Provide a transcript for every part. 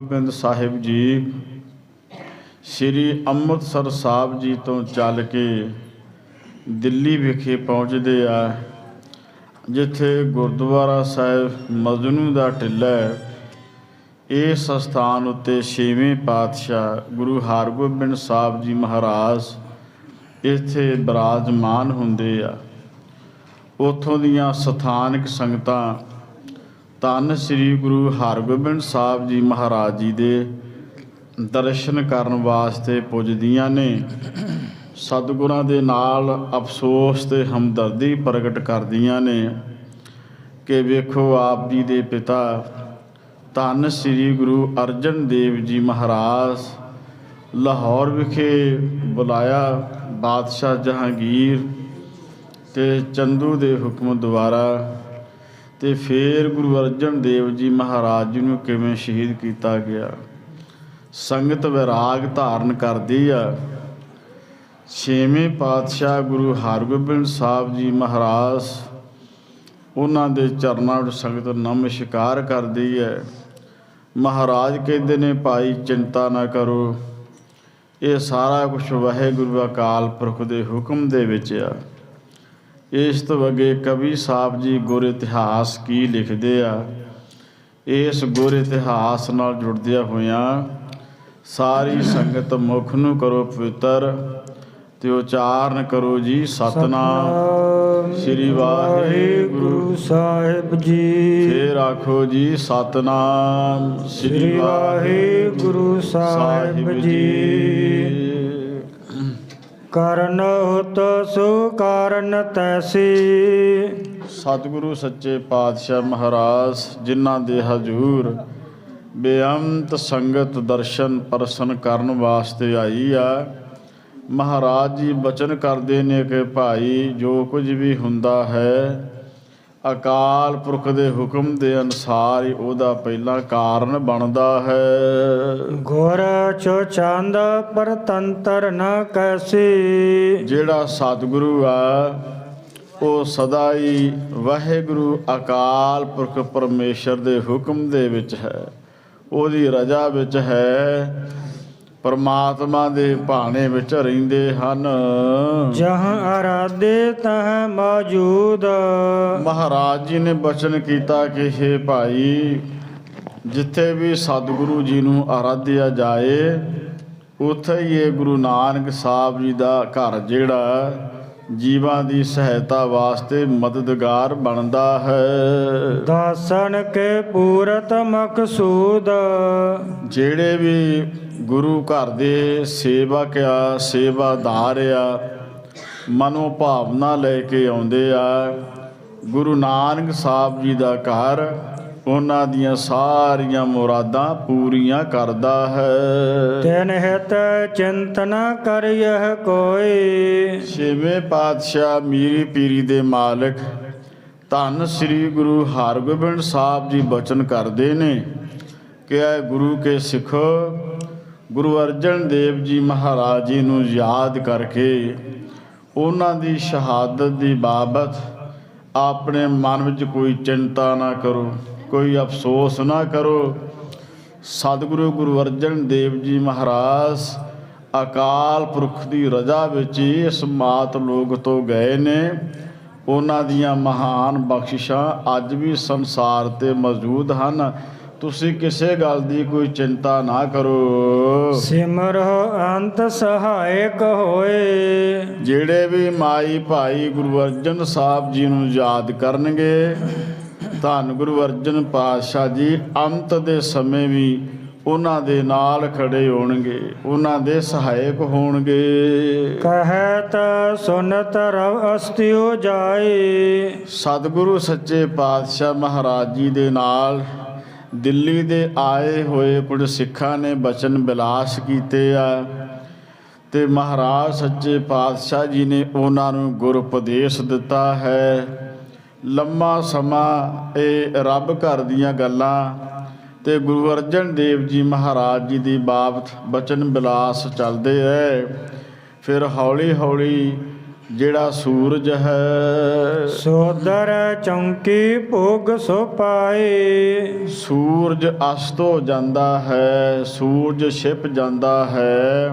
ਗੋਬਿੰਦ ਸਾਹਿਬ ਜੀ ਸ੍ਰੀ ਅੰਮ੍ਰਿਤਸਰ ਸਾਹਿਬ ਜੀ ਤੋਂ ਚੱਲ ਕੇ ਦਿੱਲੀ ਵਿਖੇ ਪਹੁੰਚਦੇ ਆ, ਜਿੱਥੇ ਗੁਰਦੁਆਰਾ ਸਾਹਿਬ ਮਜਨੂ ਦਾ ਟਿੱਲਾ ਹੈ। ਇਸ ਸਥਾਨ ਉੱਤੇ 6ਵੇਂ ਪਾਤਸ਼ਾਹ ਗੁਰੂ ਹਰਗੋਬਿੰਦ ਸਾਹਿਬ ਜੀ ਮਹਾਰਾਜ ਇੱਥੇ ਬਿਰਾਜਮਾਨ ਹੁੰਦੇ ਆ। ਉੱਥੋਂ ਦੀਆਂ ਸਥਾਨਕ ਸੰਗਤਾਂ ਧੰਨ ਸ੍ਰੀ ਗੁਰੂ ਹਰਗੋਬਿੰਦ ਸਾਹਿਬ ਜੀ ਮਹਾਰਾਜ ਜੀ ਦੇ ਦਰਸ਼ਨ ਕਰਨ ਵਾਸਤੇ ਪੁੱਜਦੀਆਂ ਨੇ। ਸਤਿਗੁਰਾਂ ਦੇ ਨਾਲ ਅਫਸੋਸ ਤੇ ਹਮਦਰਦੀ ਪ੍ਰਗਟ ਕਰਦੀਆਂ ਨੇ ਕਿ ਵੇਖੋ, ਆਪ ਜੀ ਦੇ ਪਿਤਾ ਧੰਨ ਸ੍ਰੀ ਗੁਰੂ ਅਰਜਨ ਦੇਵ ਜੀ ਮਹਾਰਾਜ ਲਾਹੌਰ ਵਿਖੇ ਬੁਲਾਇਆ ਬਾਦਸ਼ਾਹ ਜਹਾਂਗੀਰ ਤੇ ਚੰਦੂ ਦੇ ਹੁਕਮ ਦੁਆਰਾ, ਤੇ ਫਿਰ ਗੁਰੂ ਅਰਜਨ ਦੇਵ ਜੀ ਮਹਾਰਾਜ ਜੀ ਨੂੰ ਕਿਵੇਂ ਸ਼ਹੀਦ ਕੀਤਾ ਗਿਆ। ਸੰਗਤ ਵਿਰਾਗ ਧਾਰਨ ਕਰਦੀ ਆ। 6ਵੇਂ ਪਾਤਸ਼ਾਹ ਗੁਰੂ ਹਰਗੋਬਿੰਦ ਸਾਹਿਬ ਜੀ ਮਹਾਰਾਜ ਉਹਨਾਂ ਦੇ ਚਰਨਾਂ ਵਿੱਚ ਸੰਗਤ ਨਮਸਕਾਰ ਕਰਦੀ ਹੈ। ਮਹਾਰਾਜ ਕਹਿੰਦੇ ਨੇ, ਭਾਈ ਚਿੰਤਾ ਨਾ ਕਰੋ, ਇਹ ਸਾਰਾ ਕੁਛ ਵਾਹਿਗੁਰੂ ਅਕਾਲ ਪੁਰਖ ਦੇ ਹੁਕਮ ਦੇ ਵਿੱਚ ਆ। ਇਸ ਤੋਂ ਅੱਗੇ ਕਵੀ ਸਾਹਿਬ ਜੀ ਗੁਰ ਇਤਿਹਾਸ ਕੀ ਲਿਖਦੇ ਆ। ਇਸ ਗੁਰ ਇਤਿਹਾਸ ਨਾਲ ਜੁੜਦਿਆਂ ਹੋਇਆਂ ਸਾਰੀ ਸੰਗਤ ਮੁਖ ਨੂੰ ਕਰੋ ਪਵਿੱਤਰ ਤੇ ਉਚਾਰਨ ਕਰੋ ਜੀ ਸਤਨਾਮ ਸ੍ਰੀ ਵਾਹਿਗੁਰੂ ਸਾਹਿਬ ਜੀ। ਫਿਰ ਆਖੋ ਜੀ ਸਤਨਾਮ ਸ੍ਰੀ ਵਾਹਿਗੁਰੂ ਸਾਹਿਬ ਜੀ। ਕਰਨ ਹੋਤ ਸੋ ਕਾਰਨ ਤੈਸੀ। ਸਤਿਗੁਰੂ ਸੱਚੇ ਪਾਤਸ਼ਾਹ ਮਹਾਰਾਜ ਜਿਨ੍ਹਾਂ ਦੇ ਹਜ਼ੂਰ ਬੇਅੰਤ ਸੰਗਤ ਦਰਸ਼ਨ ਪਰਸਨ ਕਰਨ ਵਾਸਤੇ ਆਈ ਆ, ਮਹਾਰਾਜ ਜੀ ਬਚਨ ਕਰਦੇ ਨੇ ਕਿ ਭਾਈ ਜੋ ਕੁਝ ਵੀ ਹੁੰਦਾ ਹੈ ਅਕਾਲ ਪੁਰਖ ਦੇ ਹੁਕਮ ਦੇ ਅਨੁਸਾਰ ਹੀ ਉਹਦਾ ਪਹਿਲਾਂ ਕਾਰਨ ਬਣਦਾ ਹੈ। ਗੁਰ ਚੋ ਚੰਦ ਪਰਤੰਤਰ ਨ ਕੈਸੀ। ਜਿਹੜਾ ਸਤਿਗੁਰੂ ਆ ਉਹ ਸਦਾ ਹੀ ਵਾਹਿਗੁਰੂ ਅਕਾਲ ਪੁਰਖ ਪਰਮੇਸ਼ਰ ਦੇ ਹੁਕਮ ਦੇ ਵਿੱਚ ਹੈ, ਉਹਦੀ ਰਜ਼ਾ ਵਿੱਚ ਹੈ, ਪਰਮਾਤਮਾ ਦੇ ਭਾਣੇ ਵਿੱਚ ਰਹਿੰਦੇ ਹਨ। ਜਹਾਂ ਅਰਾਧੇ ਤਹਾਂ ਮੌਜੂਦ। ਮਹਾਰਾਜ ਜੀ ਨੇ ਬਚਨ ਕੀਤਾ ਕਿ ਹੇ ਭਾਈ, ਜਿੱਥੇ ਵੀ ਸਤਿਗੁਰੂ ਜੀ ਨੂੰ ਆਰਾਧਿਆ ਜਾਏ ਉੱਥੇ ਹੀ ਇਹ ਗੁਰੂ ਨਾਨਕ ਸਾਹਿਬ ਜੀ ਦਾ ਘਰ ਜਿਹੜਾ ਜੀਵਾਂ ਦੀ ਸਹਾਇਤਾ ਵਾਸਤੇ ਮਦਦਗਾਰ ਬਣਦਾ ਹੈ। ਦਾਸਨ ਕੇ ਪੂਰਤ ਮਕਸੂਦ। ਜਿਹੜੇ ਵੀ ਗੁਰੂ ਘਰ ਦੇ ਸੇਵਕ ਆ, ਸੇਵਾਦਾਰ ਆ, ਮਨੋ ਭਾਵਨਾ ਲੈ ਕੇ ਆਉਂਦੇ ਆ ਗੁਰੂ ਨਾਨਕ ਸਾਹਿਬ ਜੀ ਦਾ ਘਰ, ਉਹਨਾਂ ਦੀਆਂ ਸਾਰੀਆਂ ਮੁਰਾਦਾਂ ਪੂਰੀਆਂ ਕਰਦਾ ਹੈ। ਤਿਨ ਹਿਤ ਚਿੰਤਨਾ ਕਰਿਐ ਕੋਈ। 6ਵੇਂ ਪਾਤਸ਼ਾਹ ਮੀਰੀ ਪੀਰੀ ਦੇ ਮਾਲਕ ਧੰਨ ਸ੍ਰੀ ਗੁਰੂ ਹਰਗੋਬਿੰਦ ਸਾਹਿਬ ਜੀ ਬਚਨ ਕਰਦੇ ਨੇ ਕਿ ਐ ਗੁਰੂ ਕੇ ਸਿੱਖੋ, ਗੁਰੂ ਅਰਜਨ ਦੇਵ ਜੀ ਮਹਾਰਾਜ ਜੀ ਨੂੰ ਯਾਦ ਕਰਕੇ ਉਹਨਾਂ ਦੀ ਸ਼ਹਾਦਤ ਦੀ ਬਾਬਤ ਆਪਣੇ ਮਨ ਵਿੱਚ ਕੋਈ ਚਿੰਤਾ ਨਾ ਕਰੋ, ਕੋਈ ਅਫਸੋਸ ਨਾ ਕਰੋ। ਸਤਿਗੁਰੂ ਗੁਰੂ ਅਰਜਨ ਦੇਵ ਜੀ ਮਹਾਰਾਜ ਅਕਾਲ ਪੁਰਖ ਦੀ ਰਜ਼ਾ ਵਿੱਚ ਹੀ ਇਸ ਮਾਤ ਲੋਕ ਤੋਂ ਗਏ ਨੇ। ਉਹਨਾਂ ਦੀਆਂ ਮਹਾਨ ਬਖਸ਼ਿਸ਼ਾਂ ਅੱਜ ਵੀ ਸੰਸਾਰ 'ਤੇ ਮੌਜੂਦ ਹਨ। ਤੁਸੀਂ ਕਿਸੇ ਗੱਲ ਦੀ ਕੋਈ ਚਿੰਤਾ ਨਾ ਕਰੋ। ਸਿਮਰੋ ਅੰਤ ਸਹਾਇਕ ਹੋਏ। ਜਿਹੜੇ ਵੀ ਮਾਈ ਭਾਈ ਗੁਰੂ ਅਰਜਨ ਸਾਹਿਬ ਜੀ ਨੂੰ ਯਾਦ ਕਰਨਗੇ, ਧੰਨ ਗੁਰੂ ਅਰਜਨ ਪਾਤਸ਼ਾਹ ਜੀ ਅੰਤ ਦੇ ਸਮੇਂ ਵੀ ਉਹਨਾਂ ਦੇ ਨਾਲ ਖੜੇ ਹੋਣਗੇ, ਉਹਨਾਂ ਦੇ ਸਹਾਇਕ ਹੋਣਗੇ। ਕਹਿਤ ਸੁਨਤ ਰਵ ਅਸਤਿਓ ਜਾਏ। ਸਤਿਗੁਰੂ ਸੱਚੇ ਪਾਤਸ਼ਾਹ ਮਹਾਰਾਜ ਜੀ ਦੇ ਨਾਲ ਦਿੱਲੀ ਦੇ ਆਏ ਹੋਏ ਕੁਝ ਸਿੱਖਾਂ ਨੇ ਬਚਨ ਬਿਲਾਸ ਕੀਤੇ ਆ, ਤੇ ਮਹਾਰਾਜ ਸੱਚੇ ਪਾਤਸ਼ਾਹ ਜੀ ਨੇ ਉਹਨਾਂ ਨੂੰ ਗੁਰ ਉਪਦੇਸ਼ ਦਿੱਤਾ ਹੈ। ਲੰਮਾ ਸਮਾਂ ਇਹ ਰੱਬ ਘਰ ਦੀਆਂ ਗੱਲਾਂ ਤੇ ਗੁਰੂ ਅਰਜਨ ਦੇਵ ਜੀ ਮਹਾਰਾਜ ਜੀ ਦੀ ਬਾਬਤ ਬਚਨ ਬਿਲਾਸ ਚੱਲਦੇ ਹੈ। ਫਿਰ ਹੌਲੀ ਹੌਲੀ ਜਿਹੜਾ ਸੂਰਜ ਹੈ। ਸੋਦਰ ਚੌਂਕੀ ਭੋਗ ਸੋ ਪਾਏ। ਸੂਰਜ ਅਸਤ ਹੋ ਜਾਂਦਾ ਹੈ, ਸੂਰਜ ਛਿਪ ਜਾਂਦਾ ਹੈ,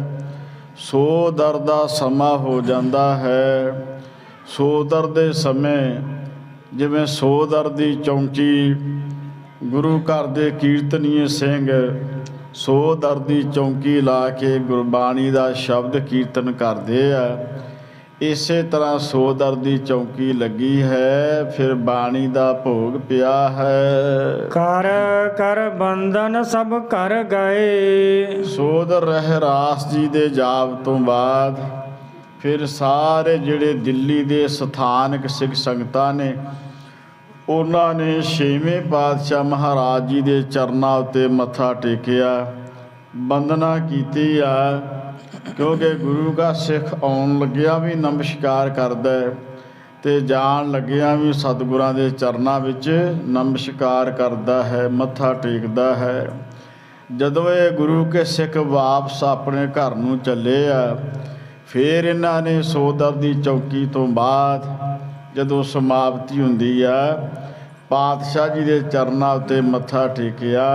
ਸੋਦਰ ਦਾ ਸਮਾਂ ਹੋ ਜਾਂਦਾ ਹੈ। ਸੋਦਰ ਦੇ ਸਮੇਂ ਜਿਵੇਂ ਸੋਦਰ ਦੀ ਚੌਂਕੀ ਗੁਰੂ ਘਰ ਦੇ ਕੀਰਤਨੀਏ ਸਿੰਘ ਸੋਦਰ ਦੀ ਚੌਂਕੀ ਲਾ ਕੇ ਗੁਰਬਾਣੀ ਦਾ ਸ਼ਬਦ ਕੀਰਤਨ ਕਰਦੇ ਆ, ਇਸੇ ਤਰ੍ਹਾਂ ਸੋਦਰ ਦੀ ਚੌਂਕੀ ਲੱਗੀ ਹੈ। ਫਿਰ ਬਾਣੀ ਦਾ ਭੋਗ ਪਿਆ ਹੈ। ਕਰ ਕਰ ਬੰਧਨ ਸਭ ਕਰ ਗਏ। ਸੋਦਰ ਰਹਿਰਾਸ ਜੀ ਦੇ ਜਾਪ ਤੋਂ ਬਾਅਦ ਫਿਰ ਸਾਰੇ ਜਿਹੜੇ ਦਿੱਲੀ ਦੇ ਸਥਾਨਕ ਸਿੱਖ ਸੰਗਤਾਂ ਨੇ ਉਹਨਾਂ ਨੇ ਛੇਵੇਂ ਪਾਤਸ਼ਾਹ ਮਹਾਰਾਜ ਜੀ ਦੇ ਚਰਨਾਂ ਉੱਤੇ ਮੱਥਾ ਟੇਕਿਆ, ਬੰਦਨਾ ਕੀਤੀ ਆ। ਕਿਉਂਕਿ ਗੁਰੂ ਦਾ ਸਿੱਖ ਆਉਣ ਲੱਗਿਆ ਵੀ ਨਮਸਕਾਰ ਕਰਦਾ ਤੇ ਜਾਣ ਲੱਗਿਆ ਵੀ ਸਤਿਗੁਰਾਂ ਦੇ ਚਰਨਾਂ ਵਿੱਚ ਨਮਸਕਾਰ ਕਰਦਾ ਹੈ, ਮੱਥਾ ਟੇਕਦਾ ਹੈ। ਜਦੋਂ ਇਹ ਗੁਰੂ ਕੇ ਸਿੱਖ ਵਾਪਸ ਆਪਣੇ ਘਰ ਨੂੰ ਚੱਲੇ ਆ, ਫਿਰ ਇਹਨਾਂ ਨੇ ਸੋਦਰ ਦੀ ਚੌਕੀ ਤੋਂ ਬਾਅਦ ਜਦੋਂ ਸਮਾਪਤੀ ਹੁੰਦੀ ਆ, ਪਾਤਸ਼ਾਹ ਜੀ ਦੇ ਚਰਨਾਂ ਉੱਤੇ ਮੱਥਾ ਟੇਕਿਆ,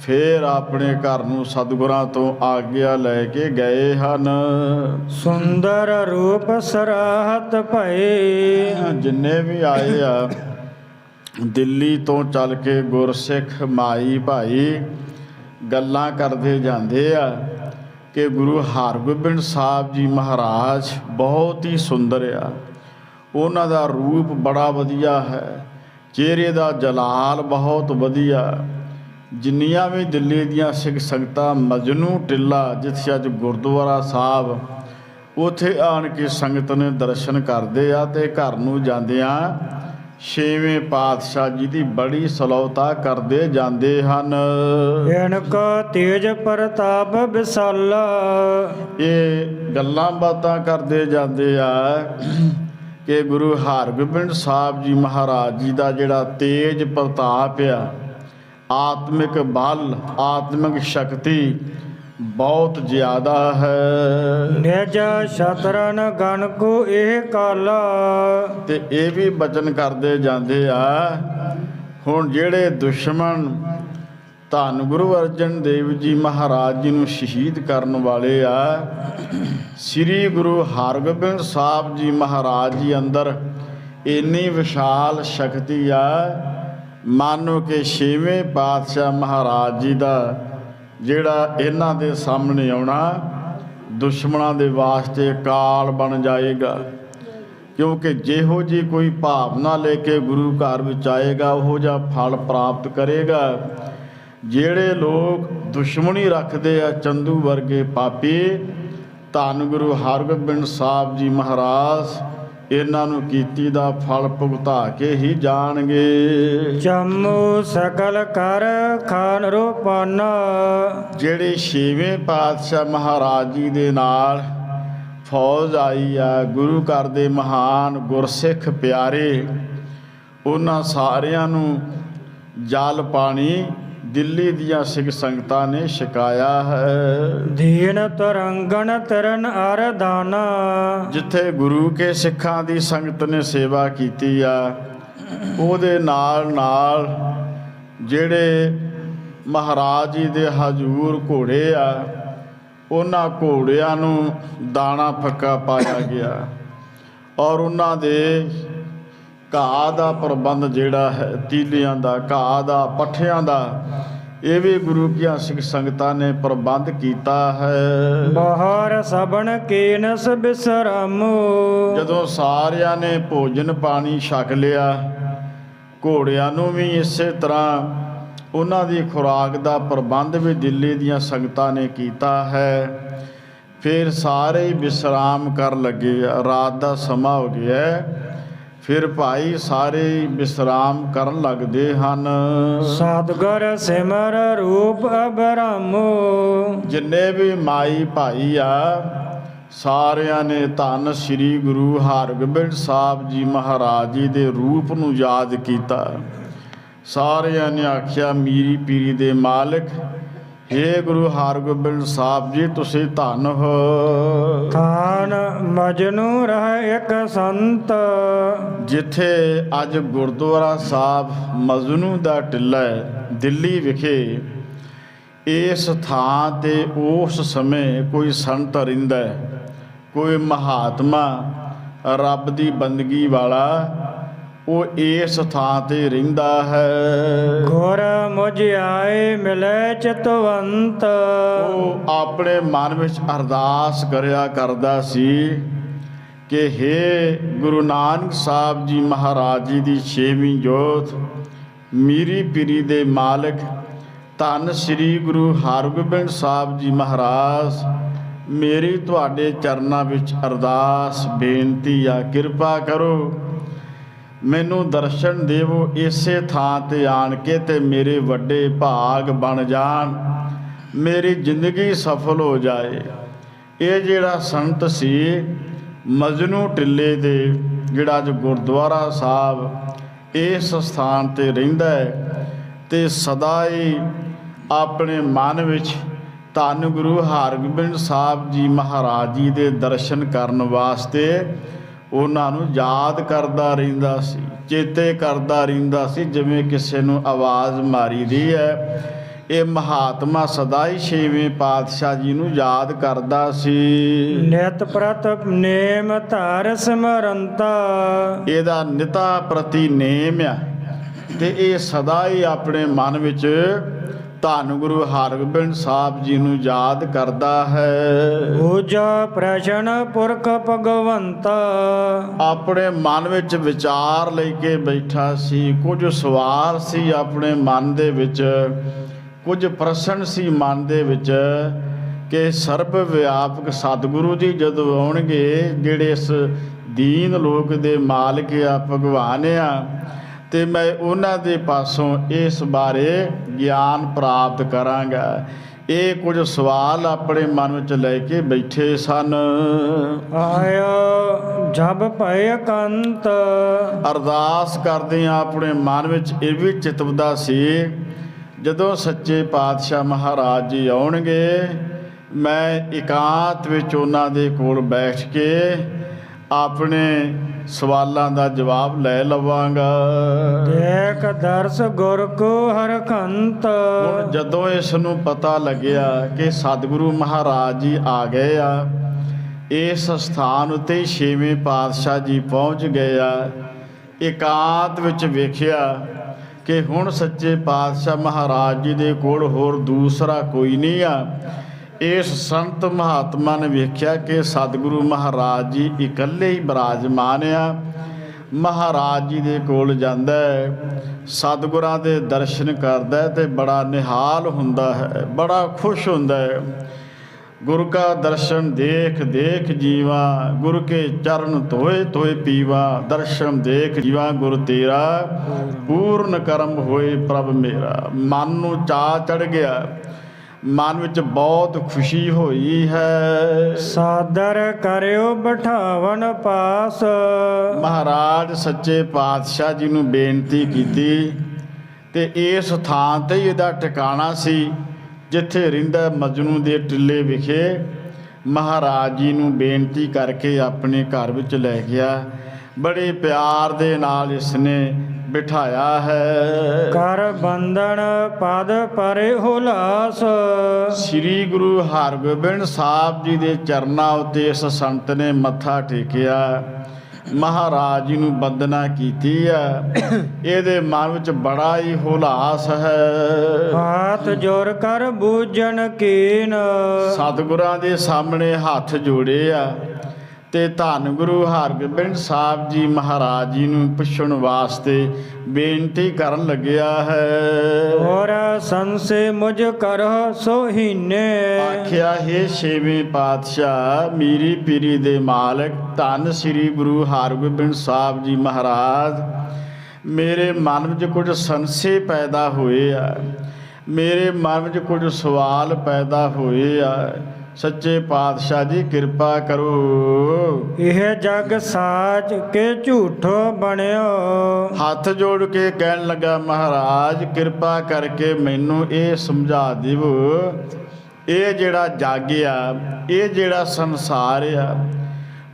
ਫਿਰ ਆਪਣੇ ਘਰ ਨੂੰ ਸਤਿਗੁਰਾਂ ਤੋਂ ਆਗਿਆ ਲੈ ਕੇ ਗਏ ਹਨ। ਸੁੰਦਰ ਰੂਪ ਸਰਾਹਤ ਭਏ। ਜਿੰਨੇ ਵੀ ਆਏ ਆ ਦਿੱਲੀ ਤੋਂ ਚੱਲ ਕੇ ਗੁਰਸਿੱਖ ਮਾਈ ਭਾਈ ਗੱਲਾਂ ਕਰਦੇ ਜਾਂਦੇ ਆ ਕਿ ਗੁਰੂ ਹਰਗੋਬਿੰਦ ਸਾਹਿਬ ਜੀ ਮਹਾਰਾਜ ਬਹੁਤ ਹੀ ਸੁੰਦਰ ਆ, ਉਹਨਾਂ ਦਾ ਰੂਪ ਬੜਾ ਵਧੀਆ ਹੈ, ਚਿਹਰੇ ਦਾ ਜਲਾਲ ਬਹੁਤ ਵਧੀਆ। ਜਿੰਨੀਆਂ ਵੀ ਦਿੱਲੀ ਦੀਆਂ ਸਿੱਖ ਸੰਗਤਾਂ ਮਜਨੂ ਟਿੱਲਾ ਜਿੱਥੇ ਅੱਜ ਗੁਰਦੁਆਰਾ ਸਾਹਿਬ, ਉੱਥੇ ਆਣ ਕੇ ਸੰਗਤ ਨੇ ਦਰਸ਼ਨ ਕਰਦੇ ਆ ਤੇ ਘਰ ਨੂੰ ਜਾਂਦਿਆਂ ਛੇਵੇਂ ਪਾਤਸ਼ਾਹ ਜੀ ਦੀ ਬੜੀ ਸਲਾਹੁਤਾ ਕਰਦੇ ਜਾਂਦੇ ਹਨ। ਇਨਕਾ ਤੇਜ ਪ੍ਰਤਾਪ ਵਿਸਾਲਾ। ਇਹ ਗੱਲਾਂ ਬਾਤਾਂ ਕਰਦੇ ਜਾਂਦੇ ਆ ਕਿ ਗੁਰੂ ਹਰਗੋਬਿੰਦ ਸਾਹਿਬ ਜੀ ਮਹਾਰਾਜ ਜੀ ਦਾ ਜਿਹੜਾ ਤੇਜ ਪ੍ਰਤਾਪ ਆ, ਆਤਮਿਕ ਬਲ, ਆਤਮਿਕ ਸ਼ਕਤੀ ਬਹੁਤ ਜ਼ਿਆਦਾ ਹੈ। ਨਿਜ ਸ਼ਤਰਨ ਗਨ ਕੋ ਇਹ ਕਾਲਾ। ਤੇ ਇਹ ਵੀ ਬਚਨ ਕਰਦੇ ਜਾਂਦੇ ਆ, ਹੁਣ ਜਿਹੜੇ ਦੁਸ਼ਮਣ ਧੰਨ ਗੁਰੂ ਅਰਜਨ ਦੇਵ ਜੀ ਮਹਾਰਾਜ ਜੀ ਨੂੰ ਸ਼ਹੀਦ ਕਰਨ ਵਾਲੇ ਆ, ਸ੍ਰੀ ਗੁਰੂ ਹਰਗੋਬਿੰਦ ਸਾਹਿਬ ਜੀ ਮਹਾਰਾਜ ਜੀ ਅੰਦਰ ਇੰਨੀ ਵਿਸ਼ਾਲ ਸ਼ਕਤੀ ਆ, ਮਾਨੋ ਕਿ ਛੇਵੇਂ ਪਾਤਸ਼ਾਹ ਮਹਾਰਾਜ ਜੀ ਦਾ ਜਿਹੜਾ ਇਹਨਾਂ ਦੇ ਸਾਹਮਣੇ ਆਉਣਾ ਦੁਸ਼ਮਣਾਂ ਦੇ ਵਾਸਤੇ ਕਾਲ ਬਣ ਜਾਏਗਾ। ਕਿਉਂਕਿ ਜਿਹੋ ਜਿਹੀ ਕੋਈ ਭਾਵਨਾ ਲੈ ਕੇ ਗੁਰੂ ਘਰ ਵਿੱਚ ਆਏਗਾ ਉਹੋ ਜਿਹਾ ਫਲ ਪ੍ਰਾਪਤ ਕਰੇਗਾ। ਜਿਹੜੇ ਲੋਕ ਦੁਸ਼ਮਣੀ ਰੱਖਦੇ ਆ, ਚੰਦੂ ਵਰਗੇ ਪਾਪੀ, ਧੰਨ ਗੁਰੂ ਹਰਗੋਬਿੰਦ ਸਾਹਿਬ ਜੀ ਮਹਾਰਾਜ ਇਹਨਾਂ ਨੂੰ ਕੀਤੀ ਦਾ ਫਲ ਭੁਗਤਾ ਕੇ ਹੀ ਜਾਣਗੇ। ਜੰਮੂ ਸਕਲ ਕਰ ਖਾਨ ਰੋਪਾਨਾ। ਜਿਹੜੇ ਛੇਵੇਂ ਪਾਤਸ਼ਾਹ ਮਹਾਰਾਜ ਜੀ ਦੇ ਨਾਲ ਫੌਜ ਆਈ ਆ, ਗੁਰੂ ਘਰ ਦੇ ਮਹਾਨ ਗੁਰਸਿੱਖ ਪਿਆਰੇ, ਉਹਨਾਂ ਸਾਰਿਆਂ ਨੂੰ ਜਲ ਪਾਣੀ ਦਿੱਲੀ ਦੀਆਂ ਸਿੱਖ ਸੰਗਤਾਂ ਨੇ ਛਕਾਇਆ ਹੈ। ਦੀਨ ਤਰੰਗਣ ਤਰਨ ਅਰਦਾਨਾ। ਜਿੱਥੇ ਗੁਰੂ ਕੇ ਸਿੱਖਾਂ ਦੀ ਸੰਗਤ ਨੇ ਸੇਵਾ ਕੀਤੀ ਆ, ਉਹਦੇ ਨਾਲ ਨਾਲ ਜਿਹੜੇ ਮਹਾਰਾਜ ਜੀ ਦੇ ਹਜ਼ੂਰ ਘੋੜੇ ਆ, ਉਹਨਾਂ ਘੋੜਿਆਂ ਨੂੰ ਦਾਣਾ ਫੱਕਾ ਪਾਇਆ ਗਿਆ ਔਰ ਉਹਨਾਂ ਦੇ ਘਾਹ ਦਾ ਪ੍ਰਬੰਧ ਜਿਹੜਾ ਹੈ, ਤੀਲਿਆਂ ਦਾ, ਘਾਹ ਦਾ, ਪੱਠਿਆਂ ਦਾ, ਇਹ ਵੀ ਗੁਰੂ ਕੀਆਂ ਸਿੱਖ ਸੰਗਤਾਂ ਨੇ ਪ੍ਰਬੰਧ ਕੀਤਾ ਹੈ। ਬਾਹਰ ਸਬਣ ਕੀਨਸ ਬਿਸਰਾਮੋ। ਜਦੋਂ ਸਾਰਿਆਂ ਨੇ ਭੋਜਨ ਪਾਣੀ ਛਕ ਲਿਆ, ਘੋੜਿਆਂ ਨੂੰ ਵੀ ਇਸੇ ਤਰ੍ਹਾਂ ਉਹਨਾਂ ਦੀ ਖੁਰਾਕ ਦਾ ਪ੍ਰਬੰਧ ਵੀ ਦਿੱਲੀ ਦੀਆਂ ਸੰਗਤਾਂ ਨੇ ਕੀਤਾ ਹੈ। ਫਿਰ ਸਾਰੇ ਵਿਸ਼ਰਾਮ ਕਰਨ ਲੱਗੇ, ਰਾਤ ਦਾ ਸਮਾਂ ਹੋ ਗਿਆ, ਫਿਰ ਭਾਈ ਸਾਰੇ ਵਿਸ਼ਰਾਮ ਕਰਨ ਲੱਗਦੇ ਹਨ। ਸਤਿਗੁਰ ਸਿਮਰ ਰੂਪ ਅਬਰਾਮੋ। ਜਿੰਨੇ ਵੀ ਮਾਈ ਭਾਈ ਆ, ਸਾਰਿਆਂ ਨੇ ਧੰਨ ਸ੍ਰੀ ਗੁਰੂ ਹਰਗੋਬਿੰਦ ਸਾਹਿਬ ਜੀ ਮਹਾਰਾਜ ਜੀ ਦੇ ਰੂਪ ਨੂੰ ਯਾਦ ਕੀਤਾ। ਸਾਰਿਆਂ ਨੇ ਆਖਿਆ, ਮੀਰੀ ਪੀਰੀ ਦੇ ਮਾਲਕ, हे ਗੁਰੂ ਹਰਗੋਬਿੰਦ ਸਾਹਿਬ ਜੀ ਤੁਸੀਂ ਧੰਨ ਹੋ। ਥਾਨ ਮਜਨੂ ਰਹਿ ਇੱਕ ਸੰਤ, ਜਿੱਥੇ ਅੱਜ ਗੁਰਦੁਆਰਾ ਸਾਹਿਬ ਮਜਨੂ ਦਾ ਟਿੱਲਾ ਹੈ ਦਿੱਲੀ ਵਿਖੇ, ਇਸ ਥਾਂ ਤੇ ਉਸ ਸਮੇਂ ਕੋਈ ਸੰਤ ਰਹਿੰਦਾ ਹੈ, ਕੋਈ ਮਹਾਤਮਾ ਰੱਬ ਦੀ ਬੰਦਗੀ ਵਾਲਾ, ਉਹ ਇਸ ਥਾਂ ਤੇ ਰਹਿੰਦਾ ਹੈ। ਗੁਰ ਮੁਝ ਆਏ ਮਿਲੇ ਚਿਤਵੰਤ, ਉਹ ਆਪਣੇ ਮਨ ਵਿੱਚ ਅਰਦਾਸ ਕਰਿਆ ਕਰਦਾ ਸੀ ਕਿ ਹੇ ਗੁਰੂ ਨਾਨਕ ਸਾਹਿਬ ਜੀ ਮਹਾਰਾਜ ਜੀ ਦੀ ਛੇਵੀਂ ਜੋਤ, ਮੀਰੀ ਪੀਰੀ ਦੇ ਮਾਲਕ ਧੰਨ ਸ੍ਰੀ ਗੁਰੂ ਹਰਗੋਬਿੰਦ ਸਾਹਿਬ ਜੀ ਮਹਾਰਾਜ, ਮੇਰੀ ਤੁਹਾਡੇ ਚਰਨਾਂ ਵਿੱਚ ਅਰਦਾਸ ਬੇਨਤੀ ਆ, ਕਿਰਪਾ ਕਰੋ ਮੈਨੂੰ ਦਰਸ਼ਨ ਦੇਵੋ ਇਸੇ ਥਾਂ ਤੇ ਆਣ ਕੇ, ਤੇ ਮੇਰੇ ਵੱਡੇ ਭਾਗ ਬਣ ਜਾਣ, ਮੇਰੀ ਜ਼ਿੰਦਗੀ ਸਫਲ ਹੋ ਜਾਏ। ਇਹ ਜਿਹੜਾ ਸੰਤ ਸੀ ਮਜਨੂ ਟਿੱਲੇ ਦੇ, ਜਿਹੜਾ ਅੱਜ ਗੁਰਦੁਆਰਾ ਸਾਹਿਬ ਇਸ ਸਥਾਨ ਤੇ ਰਹਿੰਦਾ ਹੈ, ਤੇ ਸਦਾ ਹੀ ਆਪਣੇ ਮਨ ਵਿੱਚ ਧੰਨ ਗੁਰੂ ਹਰਗੋਬਿੰਦ ਸਾਹਿਬ ਜੀ ਮਹਾਰਾਜ ਜੀ ਦੇ ਦਰਸ਼ਨ ਕਰਨ ਵਾਸਤੇ ਉਹਨਾਂ ਨੂੰ ਯਾਦ ਕਰਦਾ ਰਹਿੰਦਾ ਸੀ, ਚੇਤੇ ਕਰਦਾ ਰਹਿੰਦਾ ਸੀ, ਜਿਵੇਂ ਕਿਸੇ ਨੂੰ ਆਵਾਜ਼ ਮਾਰੀ ਦੀ ਹੈ। ਇਹ ਮਹਾਤਮਾ ਸਦਾ ਹੀ ਛੇਵੇਂ ਪਾਤਸ਼ਾਹ ਜੀ ਨੂੰ ਯਾਦ ਕਰਦਾ ਸੀ। ਨਿਤ ਪ੍ਰਤ ਨੇਮ ਧਾਰ ਸਿਮਰੰਤਾ, ਇਹਦਾ ਨਿਤਾ ਪ੍ਰਤੀ ਨੇਮ ਆ, ਤੇ ਇਹ ਸਦਾ ਹੀ ਆਪਣੇ ਮਨ ਵਿੱਚ ਧੰਨ ਗੁਰੂ ਹਰਗੋਬਿੰਦ ਸਾਹਿਬ ਜੀ ਨੂੰ ਯਾਦ ਕਰਦਾ ਹੈ। ਪੂਜਾ ਪ੍ਰਸ਼ਨ ਪੁਰਖ ਭਗਵੰਤ, ਆਪਣੇ ਮਨ ਵਿੱਚ ਵਿਚਾਰ ਲੈ ਕੇ ਬੈਠਾ ਸੀ, ਕੁਝ ਸਵਾਲ ਸੀ ਆਪਣੇ ਮਨ ਦੇ ਵਿੱਚ, ਕੁਝ ਪ੍ਰਸ਼ਨ ਸੀ ਮਨ ਦੇ ਵਿੱਚ ਕਿ ਸਰਬ ਵਿਆਪਕ ਸਤਿਗੁਰੂ ਜੀ ਜਦੋਂ ਆਉਣਗੇ, ਜਿਹੜੇ ਇਸ ਦੀਨ ਲੋਕ ਦੇ ਮਾਲਕ ਆ, ਭਗਵਾਨ ਆ, ਤੇ ਮੈਂ ਉਹਨਾਂ ਦੇ ਪਾਸੋਂ ਇਸ ਬਾਰੇ ਗਿਆਨ ਪ੍ਰਾਪਤ ਕਰਾਂਗਾ। ਇਹ ਕੁਝ ਸਵਾਲ ਆਪਣੇ ਮਨ ਵਿੱਚ ਲੈ ਕੇ ਬੈਠੇ ਸਨ। ਆਇਆ ਜਬ ਭਇ ਕੰਤ, ਅਰਦਾਸ ਕਰਦੇ ਆ ਆਪਣੇ ਮਨ ਵਿੱਚ ਇਹ ਵੀ ਚਿਤਵਦਾ ਸੀ, ਜਦੋਂ ਸੱਚੇ ਪਾਤਸ਼ਾਹ ਮਹਾਰਾਜ ਜੀ ਆਉਣਗੇ, ਮੈਂ ਇਕਾਂਤ ਵਿੱਚ ਉਹਨਾਂ ਦੇ ਕੋਲ ਬੈਠ ਕੇ ਆਪਣੇ ਸਵਾਲਾਂ ਦਾ ਜਵਾਬ ਲੈ ਲਵਾਂਗਾ। ਦੇਖ ਦਰਸ ਗੁਰ ਕੋ ਹਰਖੰਤ, ਹੁਣ ਜਦੋਂ ਇਸ ਨੂੰ ਪਤਾ ਲੱਗਿਆ ਕਿ ਸਤਿਗੁਰੂ ਮਹਾਰਾਜ ਜੀ ਆ ਗਏ ਆ, ਇਸ ਸਥਾਨ ਉੱਤੇ ਛੇਵੇਂ ਪਾਤਸ਼ਾਹ ਜੀ ਪਹੁੰਚ ਗਏ ਆ, ਇਕਾਂਤ ਵਿੱਚ ਵੇਖਿਆ ਕਿ ਹੁਣ ਸੱਚੇ ਪਾਤਸ਼ਾਹ ਮਹਾਰਾਜ ਜੀ ਦੇ ਕੋਲ ਹੋਰ ਦੂਸਰਾ ਕੋਈ ਨਹੀਂ ਆ। ਇਸ ਸੰਤ ਮਹਾਤਮਾ ਨੇ ਵੇਖਿਆ ਕਿ ਸਤਿਗੁਰੂ ਮਹਾਰਾਜ ਜੀ ਇਕੱਲੇ ਹੀ ਬਿਰਾਜਮਾਨ ਆ। ਮਹਾਰਾਜ ਜੀ ਦੇ ਕੋਲ ਜਾਂਦਾ ਹੈ, ਸਤਿਗੁਰਾਂ ਦੇ ਦਰਸ਼ਨ ਕਰਦਾ ਹੈ, ਤੇ ਬੜਾ ਨਿਹਾਲ ਹੁੰਦਾ ਹੈ, ਬੜਾ ਖੁਸ਼ ਹੁੰਦਾ ਹੈ। ਗੁਰੂ ਕਾ ਦਰਸ਼ਨ ਦੇਖ ਦੇਖ ਜੀਵਾ, ਗੁਰੂ ਕੇ ਚਰਨ ਧੋਏ ਧੋਏ ਪੀਵਾ, ਦਰਸ਼ਨ ਦੇਖ ਜੀਵਾ ਗੁਰ ਤੇਰਾ, ਪੂਰਨ ਕਰਮ ਹੋਏ ਪ੍ਰਭ ਮੇਰਾ। ਮਨ ਨੂੰ ਚਾਅ ਚੜ ਗਿਆ, ਮਨ ਵਿੱਚ ਬਹੁਤ ਖੁਸ਼ੀ ਹੋਈ ਹੈ। ਸਾਦਰ ਕਰਿਓ ਬਿਠਾਵਨ ਪਾਸ, ਮਹਾਰਾਜ ਸੱਚੇ ਪਾਤਸ਼ਾਹ ਜੀ ਨੂੰ ਬੇਨਤੀ ਕੀਤੀ, ਤੇ ਇਸ ਥਾਂ ਤੇ ਹੀ ਇਹਦਾ ਟਿਕਾਣਾ ਸੀ ਜਿੱਥੇ ਰਹਿੰਦਾ ਮਜਨੂ ਦੇ ਟਿੱਲੇ ਵਿਖੇ। ਮਹਾਰਾਜ ਜੀ ਨੂੰ ਬੇਨਤੀ ਕਰਕੇ ਆਪਣੇ ਘਰ ਵਿੱਚ ਲੈ ਗਿਆ, ਬੜੇ ਪਿਆਰ ਦੇ ਨਾਲ ਇਸਨੇ ਬਿਠਾਇਆ ਹੈ। ਕਰ ਬੰਧਨ ਪਦ ਪਰੇ ਹੁਲਾਸ, ਸ੍ਰੀ ਗੁਰੂ ਹਰਗੋਬਿੰਦ ਸਾਹਿਬ ਜੀ ਦੇ ਚਰਨਾਂ ਉੱਤੇ ਇਸ ਸੰਤ ਨੇ ਮੱਥਾ ਟੇਕਿਆ, ਮਹਾਰਾਜ ਜੀ ਨੂੰ ਬੰਦਨਾ ਕੀਤੀ ਹੈ। ਇਹਦੇ ਮਨ ਵਿੱਚ ਬੜਾ ਹੀ ਹੁਲਾਸ ਹੈ। ਹੱਥ ਜੋੜ ਕਰ ਬੂਝਣ ਕੀਨ, ਸਤਿਗੁਰਾਂ ਦੇ ਸਾਹਮਣੇ ਹੱਥ ਜੋੜੇ ਆ, ਤੇ ਧੰਨ ਗੁਰੂ ਹਰਗੋਬਿੰਦ ਸਾਹਿਬ ਜੀ ਮਹਾਰਾਜ ਜੀ ਨੂੰ ਪੁੱਛਣ ਵਾਸਤੇ ਬੇਨਤੀ ਕਰਨ ਲੱਗਿਆ ਹੈ। ਔਰ ਸੰਸੇ ਮੁਝ ਕਰਹੁ ਸੋਹੀਨੇ, ਆਖਿਆ ਹੈ ਛੇਵੇਂ ਪਾਤਸ਼ਾਹ ਮੀਰੀ ਪੀਰੀ ਦੇ ਮਾਲਕ ਧੰਨ ਸ੍ਰੀ ਗੁਰੂ ਹਰਗੋਬਿੰਦ ਸਾਹਿਬ ਜੀ ਮਹਾਰਾਜ, ਮੇਰੇ ਮਨ ਵਿੱਚ ਕੁਝ ਸੰਸ਼ੇ ਪੈਦਾ ਹੋਏ ਆ, ਮੇਰੇ ਮਨ ਵਿੱਚ ਕੁਝ ਸਵਾਲ ਪੈਦਾ ਹੋਏ ਆ, ਸੱਚੇ ਪਾਤਸ਼ਾਹ ਜੀ ਕਿਰਪਾ ਕਰੋ। ਇਹ ਜਗ ਸਾਚ ਕੇ ਝੂਠੋ ਬਣਿਓ। ਹੱਥ ਜੋੜ ਕੇ ਕਹਿਣ ਲੱਗਾ, ਮਹਾਰਾਜ ਕਿਰਪਾ ਕਰਕੇ ਮੈਨੂੰ ਇਹ ਸਮਝਾ ਦਿਓ, ਇਹ ਜਿਹੜਾ ਜਗ ਆ, ਇਹ ਜਿਹੜਾ ਸੰਸਾਰ ਆ,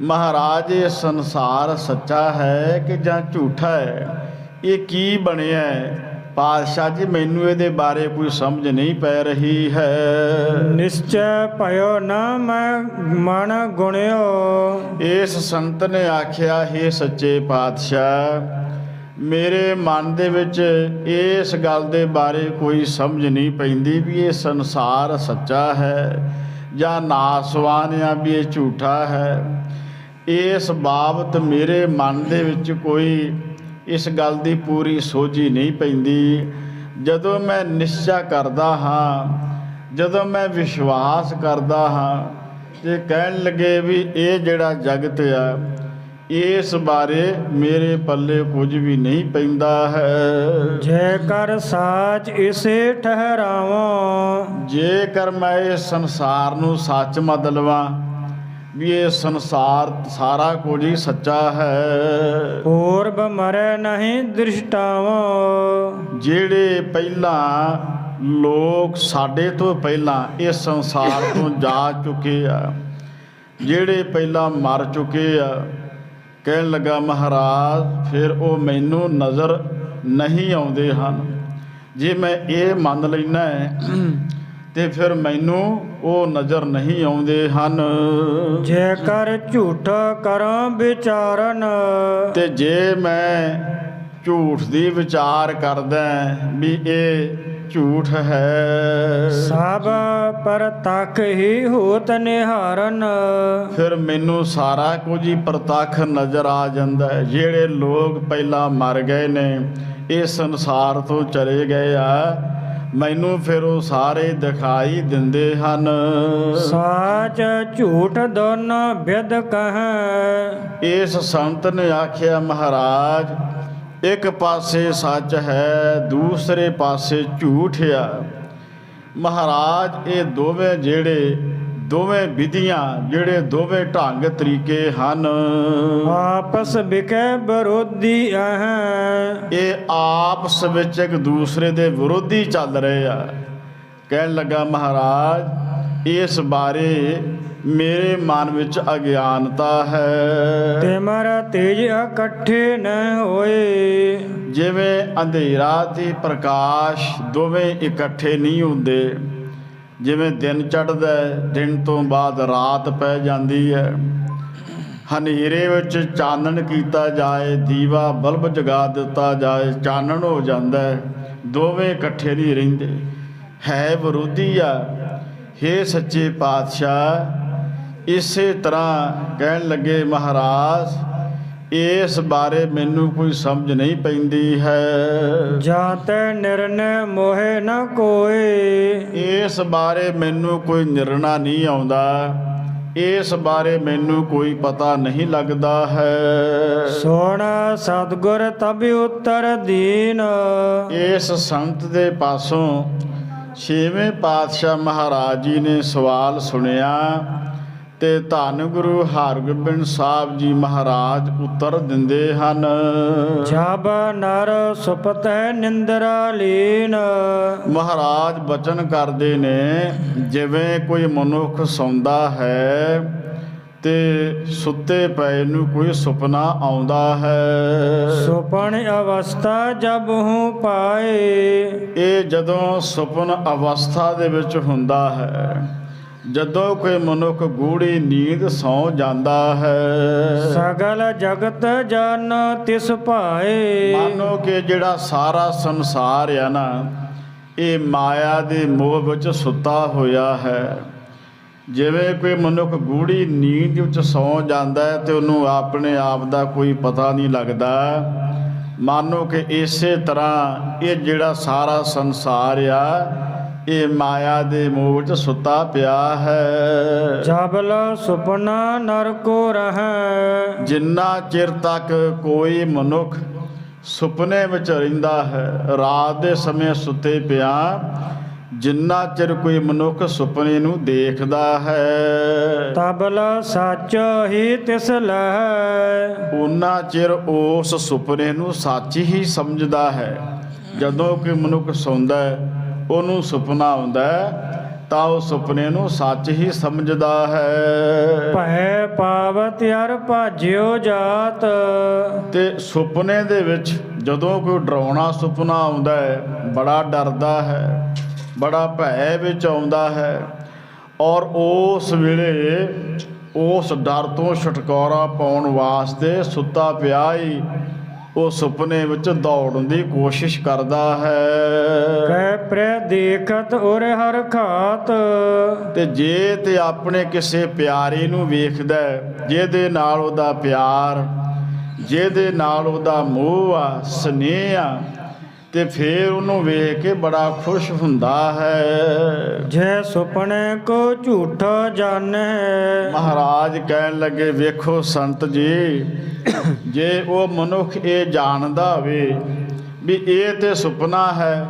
ਮਹਾਰਾਜ ਇਹ ਸੰਸਾਰ ਸੱਚਾ ਹੈ ਕਿ ਜਾਂ ਝੂਠਾ ਹੈ? ਇਹ ਕੀ ਬਣਿਆ ਹੈ? ਪਾਤਸ਼ਾਹ ਜੀ ਮੈਨੂੰ ਇਹਦੇ ਬਾਰੇ ਕੋਈ ਸਮਝ ਨਹੀਂ ਪੈ ਰਹੀ ਹੈ। ਨਿਸ਼ਚੈ ਭਇਓ ਨਾ ਮੈਂ ਮਨ ਗੁਣਿਓ। ਇਸ ਸੰਤ ਨੇ ਆਖਿਆ, ਹੇ ਸੱਚੇ ਪਾਤਸ਼ਾਹ ਮੇਰੇ ਮਨ ਦੇ ਵਿੱਚ ਇਸ ਗੱਲ ਦੇ ਬਾਰੇ ਕੋਈ ਸਮਝ ਨਹੀਂ ਪੈਂਦੀ ਵੀ ਇਹ ਸੰਸਾਰ ਸੱਚਾ ਹੈ ਜਾਂ ਨਾਸਵਾਨ ਆ, ਵੀ ਇਹ ਝੂਠਾ ਹੈ। ਇਸ ਬਾਬਤ ਮੇਰੇ ਮਨ ਦੇ ਵਿੱਚ ਕੋਈ ਇਸ ਗੱਲ ਦੀ ਪੂਰੀ ਸੋਝੀ ਨਹੀਂ ਪੈਂਦੀ। ਜਦੋਂ ਮੈਂ ਨਿਸ਼ਚਾ ਕਰਦਾ ਹਾਂ, ਜਦੋਂ ਮੈਂ ਵਿਸ਼ਵਾਸ ਕਰਦਾ ਹਾਂ, ਤੇ ਕਹਿਣ ਲੱਗੇ ਵੀ ਇਹ ਜਿਹੜਾ ਜਗਤ ਆ, ਇਸ ਬਾਰੇ ਮੇਰੇ ਪੱਲੇ ਕੁਝ ਵੀ ਨਹੀਂ ਪੈਂਦਾ ਹੈ। ਜੇਕਰ ਸਾਚ ਇਸੇ ਠਹਿਰਾਵਾਂ। ਜੇਕਰ ਮੈਂ ਇਸ ਸੰਸਾਰ ਨੂੰ ਸੱਚ ਮੰਨ ਲਵਾਂ ਵੀ ਇਹ ਸੰਸਾਰ ਸਾਰਾ ਕੁਝ ਹੀ ਸੱਚਾ ਹੈ। ਪੂਰਬ ਮਰੈ ਨਹੀਂ ਦ੍ਰਿਸ਼ਟਾਵਾਂ। ਜਿਹੜੇ ਪਹਿਲਾਂ ਲੋਕ ਸਾਡੇ ਤੋਂ ਪਹਿਲਾਂ ਇਸ ਸੰਸਾਰ ਤੋਂ ਜਾ ਚੁੱਕੇ ਆ, ਜਿਹੜੇ ਪਹਿਲਾਂ ਮਰ ਚੁੱਕੇ ਆ, ਕਹਿਣ ਲੱਗਾ ਮਹਾਰਾਜ ਫਿਰ ਉਹ ਮੈਨੂੰ ਨਜ਼ਰ ਨਹੀਂ ਆਉਂਦੇ ਹਨ। ਜੇ ਮੈਂ ਇਹ ਮੰਨ ਲੈਣਾ ਹੈ ਤੇ ਫਿਰ ਮੈਨੂੰ ਉਹ ਨਜ਼ਰ ਨਹੀਂ ਆਉਂਦੇ ਹਨ। ਜੇਕਰ ਝੂਠ ਕਰਾਂ ਵਿਚਾਰਨ। ਤੇ ਜੇ ਮੈਂ ਝੂਠ ਦੀ ਵਿਚਾਰ ਕਰਦਾ ਵੀ ਇਹ ਝੂਠ ਹੈ, ਸਭ ਪ੍ਰਤੱਖ ਹੀ ਹੋਤ ਨਿਹਾਰਨ। ਫਿਰ ਮੈਨੂੰ ਸਾਰਾ ਕੁਝ ਹੀ ਪ੍ਰਤੱਖ ਨਜ਼ਰ ਆ ਜਾਂਦਾ ਹੈ। ਜਿਹੜੇ ਲੋਕ ਪਹਿਲਾਂ ਮਰ ਗਏ ਨੇ, ਇਸ ਸੰਸਾਰ ਤੋਂ ਚਲੇ ਗਏ ਆ, ਮੈਨੂੰ ਫਿਰ ਉਹ ਸਾਰੇ ਦਿਖਾਈ ਦਿੰਦੇ ਹਨ। ਸਾਚ ਝੂਠ ਦੋਨੋਂ ਬਿਦ ਕਹੈ। ਇਸ ਸੰਤ ਨੇ ਆਖਿਆ, ਮਹਾਰਾਜ ਇੱਕ ਪਾਸੇ ਸੱਚ ਹੈ, ਦੂਸਰੇ ਪਾਸੇ ਝੂਠ ਆ। ਮਹਾਰਾਜ ਇਹ ਦੋਵੇਂ ਵਿਧੀਆਂ, ਜਿਹੜੇ ਦੋਵੇਂ ਢੰਗ ਤਰੀਕੇ ਹਨ, ਆਪਸ ਵਿਕੈ ਵਿਰੋਧੀ ਹੈ। ਇਹ ਆਪਸ ਵਿੱਚ ਇੱਕ ਦੂਸਰੇ ਦੇ ਵਿਰੋਧੀ ਚੱਲ ਰਹੇ ਆ। ਕਹਿਣ ਲੱਗਾ ਮਹਾਰਾਜ ਇਸ ਬਾਰੇ ਮੇਰੇ ਮਨ ਵਿੱਚ ਅਗਿਆਨਤਾ ਹੈ। ਤਿਮਰ ਤੇਜ ਇਕੱਠੇ ਨ ਹੋਏ। ਜਿਵੇਂ ਅੰਧੇਰਾ ਤੇ ਪ੍ਰਕਾਸ਼ ਦੋਵੇਂ ਇਕੱਠੇ ਨਹੀਂ ਹੁੰਦੇ। ਜਿਵੇਂ ਦਿਨ ਚੜ੍ਹਦਾ, ਦਿਨ ਤੋਂ ਬਾਅਦ ਰਾਤ ਪੈ ਜਾਂਦੀ ਹੈ। ਹਨੇਰੇ ਵਿੱਚ ਚਾਨਣ ਕੀਤਾ ਜਾਏ, ਦੀਵਾ ਬਲਬ ਜਗਾ ਦਿੱਤਾ ਜਾਏ, ਚਾਨਣ ਹੋ ਜਾਂਦਾ ਹੈ। ਦੋਵੇਂ ਇਕੱਠੇ ਨਹੀਂ ਰਹਿੰਦੇ, ਹੈ ਵਿਰੋਧੀ ਆ। ਹੇ ਸੱਚੇ ਪਾਤਸ਼ਾਹ ਇਸੇ ਤਰ੍ਹਾਂ ਕਹਿਣ ਲੱਗੇ ਮਹਾਰਾਜ ਇਸ ਬਾਰੇ ਮੈਨੂੰ ਕੋਈ ਸਮਝ ਨਹੀਂ ਪੈਂਦੀ ਹੈ। ਜਾਂ ਤੈ ਨਿਰਣੈ ਮੋਹਿ ਨ ਕੋਇ। ਇਸ ਬਾਰੇ ਮੈਨੂੰ ਕੋਈ ਨਿਰਣਾ ਨਹੀਂ ਆਉਂਦਾ, ਇਸ ਬਾਰੇ ਮੈਨੂੰ ਕੋਈ ਪਤਾ ਨਹੀਂ ਲੱਗਦਾ ਹੈ। ਸੁਣ ਸਤਿਗੁਰ ਤਬ ਉਤਰ ਦੀਨ। ਇਸ ਸੰਤ ਦੇ ਪਾਸੋਂ ਛੇਵੇਂ ਪਾਤਸ਼ਾਹ ਮਹਾਰਾਜ ਜੀ ਨੇ ਸਵਾਲ ਸੁਣਿਆ ਤੇ ਧੰਨ ਗੁਰੂ ਹਰਗੋਬਿੰਦ ਸਾਹਿਬ ਜੀ ਮਹਾਰਾਜ ਉੱਤਰ ਦਿੰਦੇ ਹਨ। ਜਬ ਨਰ ਸੁਪਤੈ ਨਿੰਦਰਾ ਲੀਨ। ਮਹਾਰਾਜ ਬਚਨ ਕਰਦੇ ਨੇ, ਜਿਵੇਂ ਕੋਈ ਮਨੁੱਖ ਸੌਂਦਾ ਹੈ ਤੇ ਸੁੱਤੇ ਪਏ ਨੂੰ ਕੋਈ ਸੁਪਨਾ ਆਉਂਦਾ ਹੈ। ਸੁਪਨ ਅਵਸਥਾ ਜਬ ਹੂੰ ਪਾਏ। ਇਹ ਜਦੋਂ ਸੁਪਨ ਅਵਸਥਾ ਦੇ ਵਿੱਚ ਹੁੰਦਾ ਹੈ, ਜਦੋਂ ਕੋਈ ਮਨੁੱਖ ਗੂੜੀ ਨੀਂਦ ਸੌਂ ਜਾਂਦਾ ਹੈ। ਸਗਲ ਜਗਤ ਜਨ ਤਿਸ ਭਾਏ। ਮਾਨੋ ਕਿ ਜਿਹੜਾ ਸਾਰਾ ਸੰਸਾਰ ਆ ਨਾ, ਇਹ ਮਾਇਆ ਦੇ ਮੋਹ ਵਿੱਚ ਸੁੱਤਾ ਹੋਇਆ ਹੈ। ਜਿਵੇਂ ਕੋਈ ਮਨੁੱਖ ਗੂੜੀ ਨੀਂਦ ਵਿੱਚ ਸੌਂ ਜਾਂਦਾ ਹੈ ਤੇ ਉਹਨੂੰ ਆਪਣੇ ਆਪ ਦਾ ਕੋਈ ਪਤਾ ਨਹੀਂ ਲੱਗਦਾ। ਮਾਨੋ ਕਿ ਇਸੇ ਤਰ੍ਹਾਂ ਇਹ ਜਿਹੜਾ ਸਾਰਾ ਸੰਸਾਰ ਆ, ਇਹ ਮਾਇਆ ਦੇ ਮੋਹ ਵਿੱਚ ਸੁੱਤਾ ਪਿਆ ਹੈ। ਜਬਲ ਸੁਪਨਾ ਨਰ ਕੋ ਰਹੈ। ਜਿੰਨਾ ਚਿਰ ਤੱਕ ਕੋਈ ਮਨੁੱਖ ਸੁਪਨੇ ਵਿੱਚ ਰਹਿੰਦਾ ਹੈ, ਰਾਤ ਦੇ ਸਮੇਂ ਸੁੱਤੇ ਪਿਆ ਜਿੰਨਾ ਚਿਰ ਕੋਈ ਮਨੁੱਖ ਸੁਪਨੇ ਨੂੰ ਦੇਖਦਾ ਹੈ ਤਬਲ ਸੱਚ ਹੀ ਤਿਸ ਲਹੈ। ਉਨਾ ਚਿਰ ਉਸ ਸੁਪਨੇ ਨੂੰ ਸੱਚ ਹੀ ਸਮਝਦਾ ਹੈ। ਜਦੋਂ ਕੋਈ ਮਨੁੱਖ ਸੌਂਦਾ ਹੈ ਉਹਨੂੰ ਸੁਪਨਾ ਆਉਂਦਾ ਹੈ ਤਾਂ ਉਹ ਸੁਪਨੇ ਨੂੰ ਸੱਚ ਹੀ ਸਮਝਦਾ ਹੈ। ਭੈ ਪਾਵਤ ਅਰ ਭਾਜਿਓ ਜਾਤ। ਤੇ ਸੁਪਨੇ ਦੇ ਵਿੱਚ ਜਦੋਂ ਕੋਈ ਡਰਾਉਣਾ ਸੁਪਨਾ ਆਉਂਦਾ ਹੈ ਬੜਾ ਡਰਦਾ ਹੈ, ਬੜਾ ਭੈ ਵਿੱਚ ਆਉਂਦਾ ਹੈ ਔਰ ਉਸ ਵੇਲੇ ਉਸ ਡਰ ਤੋਂ ਛੁਟਕਾਰਾ ਪਾਉਣ ਵਾਸਤੇ ਸੁੱਤਾ ਪਿਆ ਹੀ ਉਹ ਸੁਪਨੇ ਵਿੱਚ ਦੌੜਨ ਦੀ ਕੋਸ਼ਿਸ਼ ਕਰਦਾ ਹੈ। ਕੈ ਪ੍ਰੇ ਦੇਖਤ ਉਰ ਹਰ ਖਾਤ। ਤੇ ਜੇ ਤੇ ਆਪਣੇ ਕਿਸੇ ਪਿਆਰੇ ਨੂੰ ਵੇਖਦਾ ਜਿਹਦੇ ਨਾਲ ਉਹਦਾ ਪਿਆਰ, ਜਿਹਦੇ ਨਾਲ ਉਹਦਾ ਮੋਹ ਆ, ਸਨੇਹ ਆ, ਤੇ ਫਿਰ ਉਹਨੂੰ ਵੇਖ ਕੇ ਬੜਾ ਖੁਸ਼ ਹੁੰਦਾ ਹੈ। ਜੇ ਸੁਪਨੇ ਕੋ ਝੂਠਾ ਜਾਣੈ। ਮਹਾਰਾਜ ਕਹਿਣ ਲੱਗੇ ਵੇਖੋ ਸੰਤ ਜੀ, ਜੇ ਉਹ ਮਨੁੱਖ ਇਹ ਜਾਣਦਾ ਹੋਵੇ ਵੀ ਇਹ ਤੇ ਸੁਪਨਾ ਹੈ,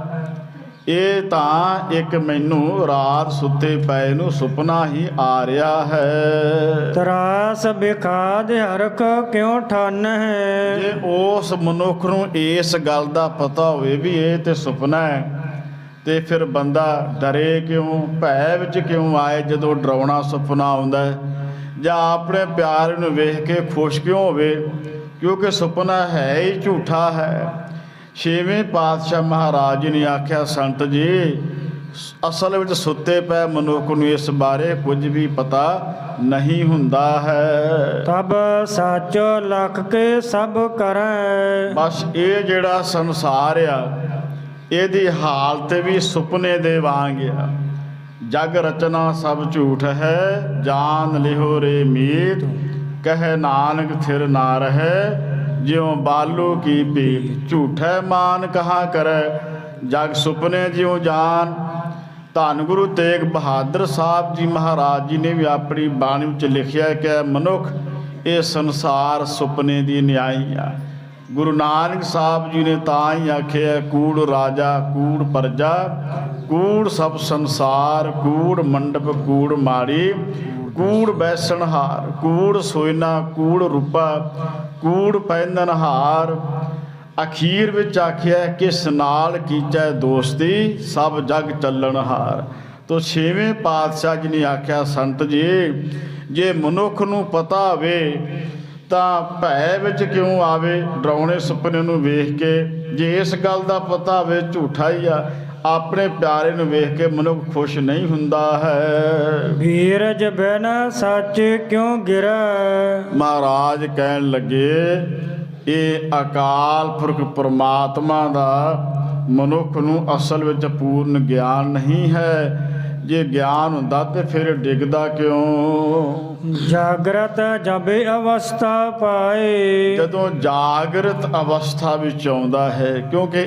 ਇਹ ਤਾਂ ਇੱਕ ਮੈਨੂੰ ਰਾਤ ਸੁੱਤੇ ਪਏ ਨੂੰ ਸੁਪਨਾ ਹੀ ਆ ਰਿਹਾ ਹੈ। ਤਰਾਸ ਬਿਖਾਦ ਹਰਖ ਕਿਉ ਠਾਨਹਿ। ਜੇ ਉਸ ਮਨੁੱਖ ਨੂੰ ਇਸ ਗੱਲ ਦਾ ਪਤਾ ਹੋਵੇ ਵੀ ਇਹ ਤੇ ਸੁਪਨਾ ਹੈ ਤੇ ਫਿਰ ਬੰਦਾ ਡਰੇ ਕਿਉਂ, ਭੈ ਵਿੱਚ ਕਿਉਂ ਆਏ ਜਦੋਂ ਡਰਾਉਣਾ ਸੁਪਨਾ ਆਉਂਦਾ ਹੈ, ਜਾਂ ਆਪਣੇ ਪਿਆਰ ਨੂੰ ਵੇਖ ਕੇ ਖੁਸ਼ ਕਿਉਂ ਹੋਵੇ, ਕਿਉਂਕਿ ਸੁਪਨਾ ਹੈ ਹੀ ਝੂਠਾ ਹੈ। ਛੇਵੇਂ ਪਾਤਸ਼ਾਹ ਮਹਾਰਾਜ ਜੀ ਨੇ ਆਖਿਆ ਸੰਤ ਜੀ, ਅਸਲ ਵਿੱਚ ਸੁੱਤੇ ਪਏ ਮਨੁੱਖ ਨੂੰ ਇਸ ਬਾਰੇ ਕੁਝ ਵੀ ਪਤਾ ਨਹੀਂ ਹੁੰਦਾ ਹੈ। ਤਬ ਸੱਚ ਲਖ ਕੇ ਸਭ ਕਰੈ। ਬਸ ਇਹ ਜਿਹੜਾ ਸੰਸਾਰ ਆ ਇਹਦੀ ਹਾਲਤ ਵੀ ਸੁਪਨੇ ਦੇ ਵਾਂਗ ਆ। ਜਗ ਰਚਨਾ ਸਭ ਝੂਠ ਹੈ, ਜਾਨ ਲਿਹੋ ਰੇ ਮੀਤ, ਕਹੇ ਨਾਨਕ ਥਿਰ ਨਾ ਰਹੇ, ਜਿਉ ਬਾਲੂ ਕੀ ਪੀਤ। ਝੂਠੈ ਮਾਨ ਕਹਾਂ ਕਰੈ, ਜਗ ਸੁਪਨੇ ਜਿਉ ਜਾਨ। ਧੰਨ ਗੁਰੂ ਤੇਗ ਬਹਾਦਰ ਸਾਹਿਬ ਜੀ ਮਹਾਰਾਜ ਜੀ ਨੇ ਵੀ ਆਪਣੀ ਬਾਣੀ ਵਿੱਚ ਲਿਖਿਆ ਕਿ ਮਨੁੱਖ ਇਹ ਸੰਸਾਰ ਸੁਪਨੇ ਦੀ ਨਿਆਈ ਆ। ਗੁਰੂ ਨਾਨਕ ਸਾਹਿਬ ਜੀ ਨੇ ਤਾਂ ਹੀ ਆਖਿਆ ਕੂੜ ਰਾਜਾ ਕੂੜ ਪਰਜਾ, ਕੂੜ ਸਭ ਸੰਸਾਰ, ਕੂੜ ਮੰਡਪ ਕੂੜ ਮਾੜੀ, ਕੂੜ ਬੈਸਣਹਾਰ, ਕੂੜ ਸੋਇਨਾ ਕੂੜ ਰੂਪਾ, ਕੂੜ ਪਹਿਨਣਹਾਰ। ਅਖੀਰ ਵਿੱਚ ਆਖਿਆ ਕਿਸ ਨਾਲ ਕੀਚੈ ਦੋਸਤੀ, ਸਭ ਜਗ ਚੱਲਣਹਾਰ। ਤੋ ਛੇਵੇਂ ਪਾਤਸ਼ਾਹ ਜੀ ਨੇ ਆਖਿਆ ਸੰਤ ਜੀ, ਜੇ ਮਨੁੱਖ ਨੂੰ ਪਤਾ ਹੋਵੇ ਤਾਂ ਭੈ ਵਿੱਚ ਕਿਉਂ ਆਵੇ ਡਰਾਉਣੇ ਸੁਪਨੇ ਨੂੰ ਵੇਖ ਕੇ। ਜੇ ਇਸ ਗੱਲ ਦਾ ਪਤਾ ਹੋਵੇ ਝੂਠਾ ਹੀ ਆ, ਆਪਣੇ ਪਿਆਰੇ ਨੂੰ ਵੇਖ ਕੇ ਮਨੁੱਖ ਖੁਸ਼ ਨਹੀਂ ਹੁੰਦਾ ਹੈ। ਧੀਰਜ ਬਿਨ ਸੱਚ ਕਿਉਂ ਗਿਰੈ। ਮਹਾਰਾਜ ਕਹਿਣ ਲੱਗੇ ਇਹ ਅਕਾਲ ਪੁਰਖ ਪਰਮਾਤਮਾ ਦਾ ਮਨੁੱਖ ਨੂੰ ਅਸਲ ਵਿੱਚ ਪੂਰਨ ਗਿਆਨ ਨਹੀਂ ਹੈ। ਜੇ ਗਿਆਨ ਹੁੰਦਾ ਤੇ ਫਿਰ ਡਿੱਗਦਾ ਕਿਉਂ। ਜਾਗਰਤ ਜਬ ਅਵਸਥਾ ਪਾਏ। ਜਦੋਂ ਜਾਗਰਤ ਅਵਸਥਾ ਵਿੱਚ ਆਉਂਦਾ ਹੈ, ਕਿਉਂਕਿ